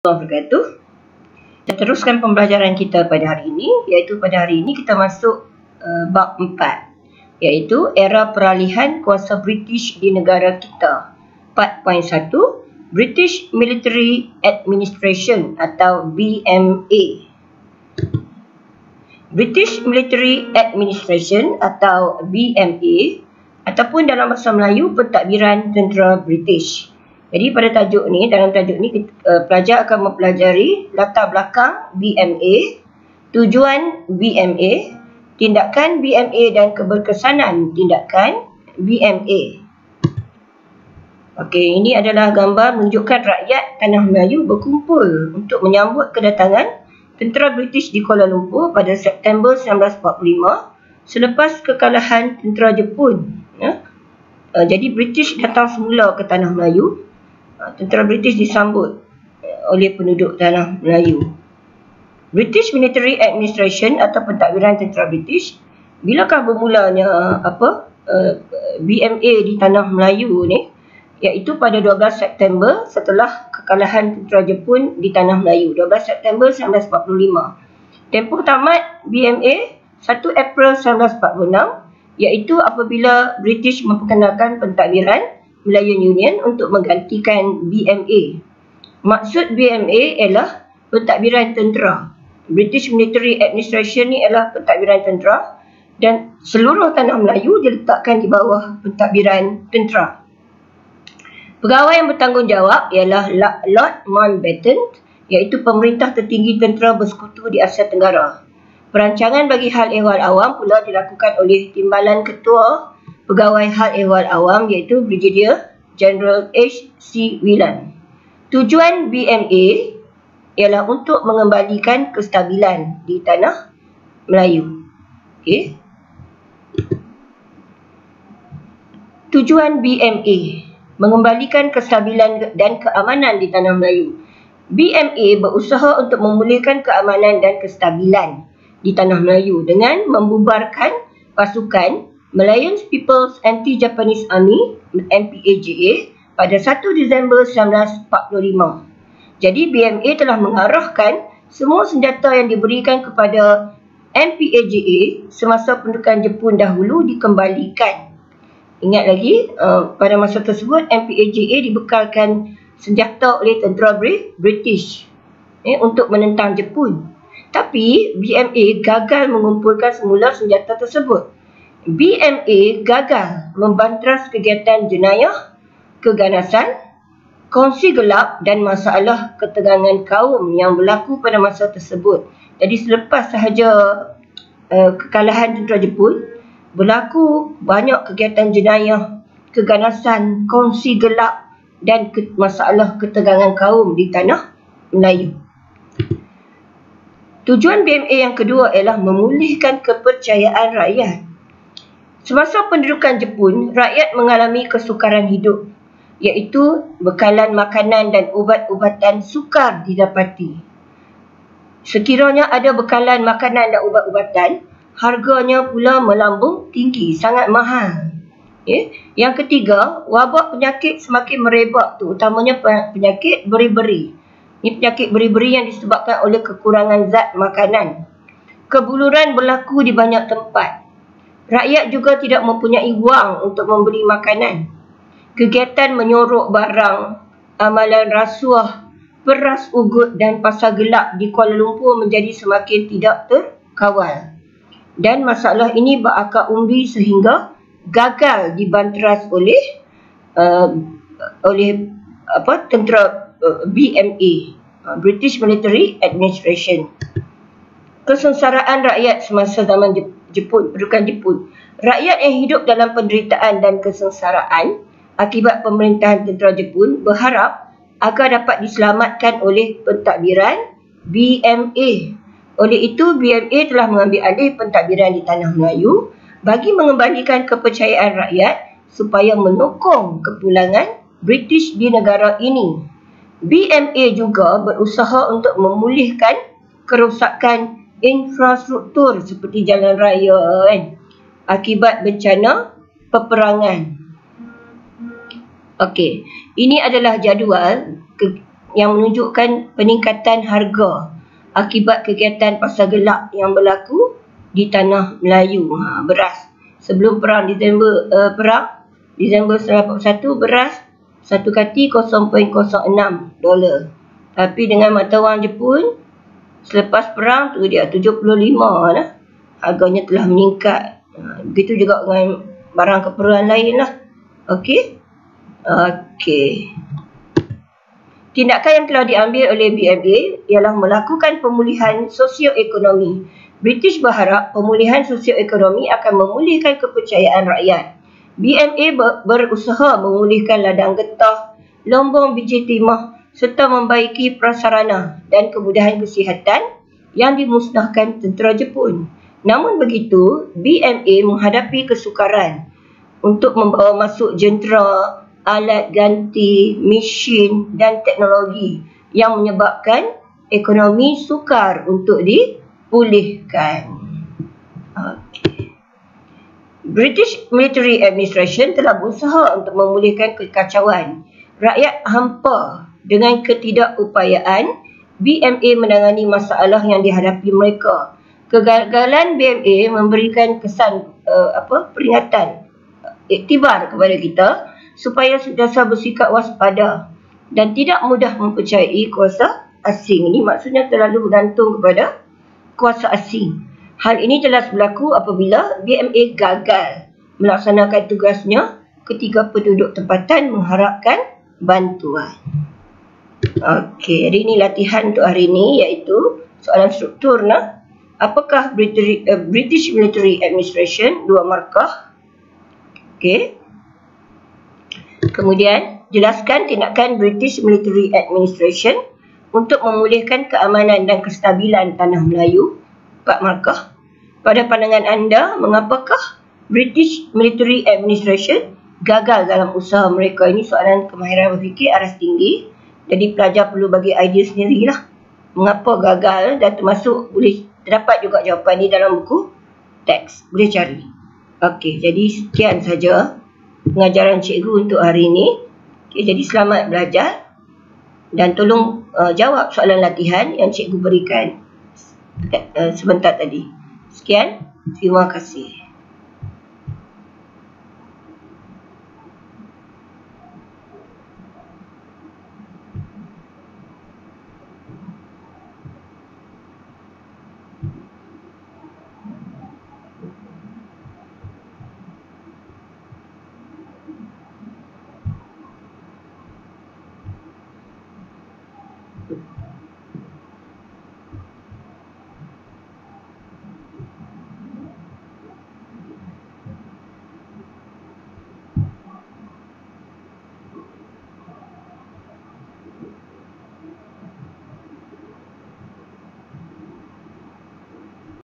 wabarakatuh. Kita teruskan pembelajaran kita pada hari ini, iaitu pada hari ini kita masuk bab 4, iaitu era peralihan kuasa British di negara kita. 4.1 British Military Administration atau BMA. British Military Administration atau BMA ataupun dalam bahasa Melayu pentadbiran tentera British. Jadi pada tajuk ni, dalam tajuk ni pelajar akan mempelajari latar belakang BMA, tujuan BMA, tindakan BMA dan keberkesanan tindakan BMA. Okey, ini adalah gambar menunjukkan rakyat Tanah Melayu berkumpul untuk menyambut kedatangan tentera British di Kuala Lumpur pada September 1945 selepas kekalahan tentera Jepun. Jadi British datang semula ke Tanah Melayu. Tentera British disambut oleh penduduk Tanah Melayu. British Military Administration atau pentadbiran tentera British, bilakah bermulanya BMA di Tanah Melayu ni? Iaitu pada 12 September setelah kekalahan tentera Jepun di Tanah Melayu, 12 September 1945. Tempoh tamat BMA 1 April 1946, iaitu apabila British memperkenalkan pentadbiran Malayan Union untuk menggantikan BMA. Maksud BMA ialah pentadbiran tentera. British Military Administration ni ialah pentadbiran tentera dan seluruh Tanah Melayu diletakkan di bawah pentadbiran tentera. Pegawai yang bertanggungjawab ialah Lord Mountbatten, iaitu pemerintah tertinggi tentera bersekutu di Asia Tenggara. Perancangan bagi hal ehwal awam pula dilakukan oleh Timbalan Ketua Pegawai Hal Ehwal Awam, iaitu Brigadier General H.C. Whelan. Tujuan BMA ialah untuk mengembalikan kestabilan di Tanah Melayu. Okey. Tujuan BMA mengembalikan kestabilan dan keamanan di Tanah Melayu. BMA berusaha untuk memulihkan keamanan dan kestabilan di Tanah Melayu dengan membubarkan pasukan Malayan People's Anti-Japanese Army (MPAJA) pada 1 Disember 1945. Jadi BMA telah mengarahkan semua senjata yang diberikan kepada MPAJA semasa pendudukan Jepun dahulu dikembalikan. Ingat lagi, pada masa tersebut MPAJA dibekalkan senjata oleh tentera British untuk menentang Jepun. Tapi BMA gagal mengumpulkan semula senjata tersebut. BMA gagal membantras kegiatan jenayah, keganasan, kongsi gelap dan masalah ketegangan kaum yang berlaku pada masa tersebut. Jadi selepas sahaja kekalahan tentera Jepun, berlaku banyak kegiatan jenayah, keganasan, kongsi gelap dan masalah ketegangan kaum di Tanah Melayu. Tujuan BMA yang kedua ialah memulihkan kepercayaan rakyat. Semasa pendudukan Jepun, rakyat mengalami kesukaran hidup, iaitu bekalan makanan dan ubat-ubatan sukar didapati. Sekiranya ada bekalan makanan dan ubat-ubatan, harganya pula melambung tinggi, sangat mahal. Yang ketiga, wabak penyakit semakin merebak, terutamanya penyakit beri-beri. Ini penyakit beri-beri yang disebabkan oleh kekurangan zat makanan. Kebuluran berlaku di banyak tempat. Rakyat juga tidak mempunyai wang untuk membeli makanan. Kegiatan menyorok barang, amalan rasuah, peras ugut dan pasar gelap di Kuala Lumpur menjadi semakin tidak terkawal. Dan masalah ini berakar umbi sehingga gagal dibanteras oleh tentera BMA, British Military Administration. Kesengsaraan rakyat semasa zaman pendudukan Jepun. Rakyat yang hidup dalam penderitaan dan kesengsaraan akibat pemerintahan tentera Jepun berharap agar dapat diselamatkan oleh pentadbiran BMA. Oleh itu, BMA telah mengambil alih pentadbiran di Tanah Melayu bagi mengembalikan kepercayaan rakyat supaya menokong kepulangan British di negara ini. BMA juga berusaha untuk memulihkan kerosakan infrastruktur seperti jalan raya akibat bencana peperangan. Okey, ini adalah jadual yang menunjukkan peningkatan harga akibat kegiatan pasar gelap yang berlaku di tanah Melayu. Beras sebelum perang Disember 1941, beras 1 kati $0.06. Tapi dengan mata wang Jepun selepas perang tu dia 75 lah. Harganya telah meningkat. Begitu juga dengan barang keperluan lain lah. Okey. Tindakan yang telah diambil oleh BMA ialah melakukan pemulihan sosioekonomi. British berharap pemulihan sosioekonomi akan memulihkan kepercayaan rakyat. BMA berusaha memulihkan ladang getah, lombong biji timah serta membaiki prasarana dan kemudahan kesihatan yang dimusnahkan tentera Jepun. Namun begitu, BMA menghadapi kesukaran untuk membawa masuk jentera, alat ganti, mesin dan teknologi yang menyebabkan ekonomi sukar untuk dipulihkan. British Military Administration telah berusaha untuk memulihkan kekacauan. Rakyat hampa dengan ketidakupayaan BMA menangani masalah yang dihadapi mereka. Kegagalan BMA memberikan kesan peringatan, iktibar kepada kita supaya sentiasa bersikap waspada dan tidak mudah mempercayai kuasa asing. Ini maksudnya terlalu bergantung kepada kuasa asing. Hal ini jelas berlaku apabila BMA gagal melaksanakan tugasnya ketika penduduk tempatan mengharapkan bantuan. Okey, jadi ini latihan untuk hari ini, iaitu soalan struktur. Apakah British Military Administration? 2 markah. Okey. Kemudian, jelaskan tindakan British Military Administration untuk memulihkan keamanan dan kestabilan tanah Melayu. 4 markah. Pada pandangan anda, mengapakah British Military Administration gagal dalam usaha mereka? Ini soalan kemahiran berfikir aras tinggi. Jadi pelajar perlu bagi idea sendirilah. Mengapa gagal, dan termasuk boleh terdapat juga jawapan ini dalam buku teks. Boleh cari. Okey, jadi sekian saja pengajaran cikgu untuk hari ini. Okay, jadi selamat belajar dan tolong jawab soalan latihan yang cikgu berikan sebentar tadi. Sekian, terima kasih.